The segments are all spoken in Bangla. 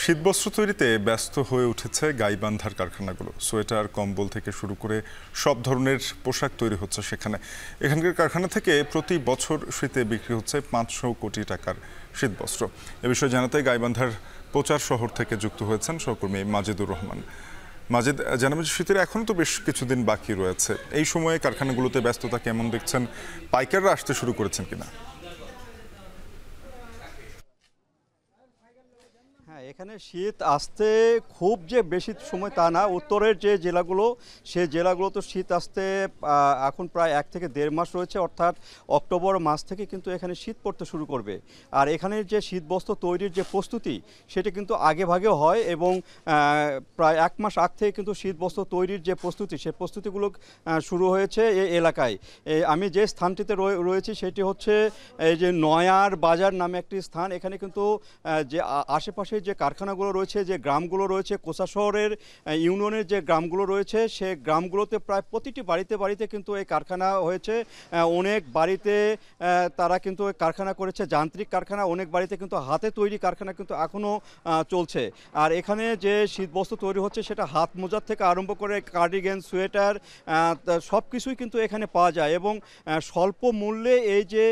শীতবস্ত্র তৈরিতে ব্যস্ত হয়ে উঠেছে গাইবান্ধার কারখানাগুলো। সোয়েটার, কম্বল থেকে শুরু করে সব ধরনের পোশাক তৈরি হচ্ছে সেখানে। এখানকার কারখানা থেকে প্রতি বছর শীতে বিক্রি হচ্ছে 500 কোটি টাকার শীতবস্ত্র। এ বিষয়ে জানাতে গাইবান্ধার প্রচার শহর থেকে যুক্ত হয়েছেন সহকর্মী মাজেদুর রহমান। মাজেদ, জানাবেন শীতের এখনও তো বেশ কিছুদিন বাকি রয়েছে, এই সময়ে কারখানাগুলোতে ব্যস্ততা কেমন দেখছেন? পাইকাররা আসতে শুরু করেছেন কিনা? এখানে শীত আসতে খুব যে বেশি সময় তা না। উত্তরের যে জেলাগুলো, সেই জেলাগুলোতে শীত আসতে এখন প্রায় 1 থেকে 1.5 মাস রয়েছে, অর্থাৎ অক্টোবর মাস থেকে কিন্তু এখানে শীত পড়তে শুরু করবে। আর এখানের যে শীতবস্ত্র তৈরির যে প্রস্তুতি, সেটা কিন্তু আগে ভাগে হয় এবং প্রায় 1 মাস আগ থেকে কিন্তু শীতবস্ত্র তৈরির যে প্রস্তুতি, সেই প্রস্তুতিগুলো শুরু হয়েছে এই এলাকায়। আমি যে স্থানটিতে রয়েছি সেটি হচ্ছে এই যে নয়ার বাজার নামে একটি স্থান। এখানে কিন্তু যে আশেপাশে যে কারখানাগুলো রয়েছে, যে গ্রামগুলো রয়েছে, কোসা শহরের ইউনিয়নের যে গ্রামগুলো রয়েছে, সে গ্রামগুলোতে প্রায় প্রতিটি বাড়িতে বাড়িতে কিন্তু এই কারখানা হয়েছে। অনেক বাড়িতে তারা কিন্তু কারখানা করেছে, যান্ত্রিক কারখানা। অনেক বাড়িতে কিন্তু হাতে তৈরি কারখানা কিন্তু এখনও চলছে। আর এখানে যে শীতবস্ত্র তৈরি হচ্ছে, সেটা হাত মোজার থেকে আরম্ভ করে কার্ডিগান, সোয়েটার, সব কিছুই কিন্তু এখানে পাওয়া যায় এবং স্বল্প মূল্যে এই যে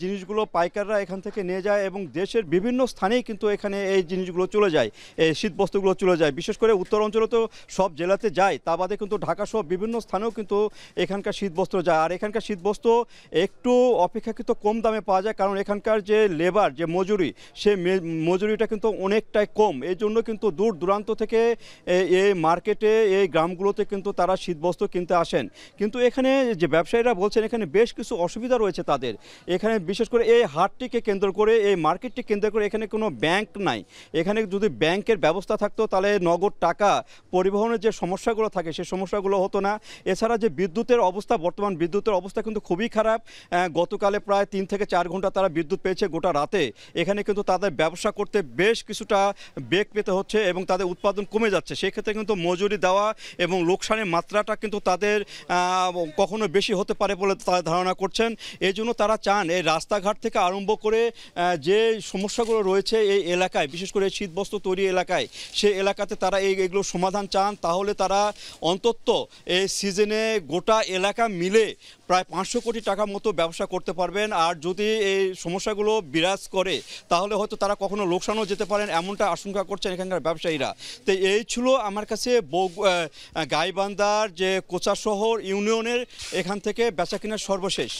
জিনিসগুলো পাইকাররা এখান থেকে নিয়ে যায় এবং দেশের বিভিন্ন স্থানেই কিন্তু এখানে এই জিনিসগুলো চলে যায়, এই শীতবস্ত্রগুলো চলে যায়। বিশেষ করে উত্তর অঞ্চলে তো সব জেলাতে যায়, তা বাদে কিন্তু ঢাকা সহ বিভিন্ন স্থানেও কিন্তু এখানকার শীতবস্ত্র যায়। আর এখানকার শীতবস্ত্র একটু অপেক্ষাকৃত কম দামে পাওয়া যায়, কারণ এখানকার যে লেবার, যে মজুরি, সে মজুরিটা কিন্তু অনেকটাই কম। এই জন্য কিন্তু দূর দূরান্ত থেকে এই মার্কেটে, এই গ্রামগুলোতে কিন্তু তারা শীতবস্ত্র কিনতে আসেন। কিন্তু এখানে যে ব্যবসায়ীরা বলছেন, এখানে বেশ কিছু অসুবিধা রয়েছে তাদের। এখানে বিশেষ করে এই হাটটিকে কেন্দ্র করে, এই মার্কেটটি কেন্দ্র করে এখানে কোনো ব্যাংক নাই। এখানে যদি ব্যাংকের ব্যবস্থা থাকতো, তাহলে নগদ টাকা পরিবহনের যে সমস্যাগুলো থাকে, সেই সমস্যাগুলো হতো না। এছাড়া যে বিদ্যুতের অবস্থা, বর্তমান বিদ্যুতের অবস্থা কিন্তু খুবই খারাপ। গতকালে প্রায় 3 থেকে 4 ঘন্টা তারা বিদ্যুৎ পেয়েছে গোটা রাতে। এখানে কিন্তু তাদের ব্যবসা করতে বেশ কিছুটা বেগ পেতে হচ্ছে এবং তাদের উৎপাদন কমে যাচ্ছে। সেক্ষেত্রে কিন্তু মজুরি দেওয়া এবং লোকসানের মাত্রাটা কিন্তু তাদের কখনো বেশি হতে পারে বলে তারা ধারণা করছেন। এই জন্য তারা চান এই রাস্তাঘাট থেকে আরম্ভ করে যে সমস্যাগুলো রয়েছে এই এলাকায়, বিশেষ করে শীতবস্ত্র তৈরি এলাকায়, সেই এলাকাতে তারা এগুলো সমাধান চান। তাহলে তারা অন্তত এই সিজনে গোটা এলাকা মিলে প্রায় 500 কোটি টাকা মতো ব্যবসা করতে পারবেন। আর যদি এই সমস্যাগুলো বিরাজ করে, তাহলে হয়তো তারা কখনো লোকসানও যেতে পারেন, এমনটা আশঙ্কা করছেন এখানকার ব্যবসায়ীরা। তো এই ছিল আমার কাছে গাইবান্ধার যে কোচা শহর ইউনিয়নের এখান থেকে বেচা কেনার সর্বশেষ।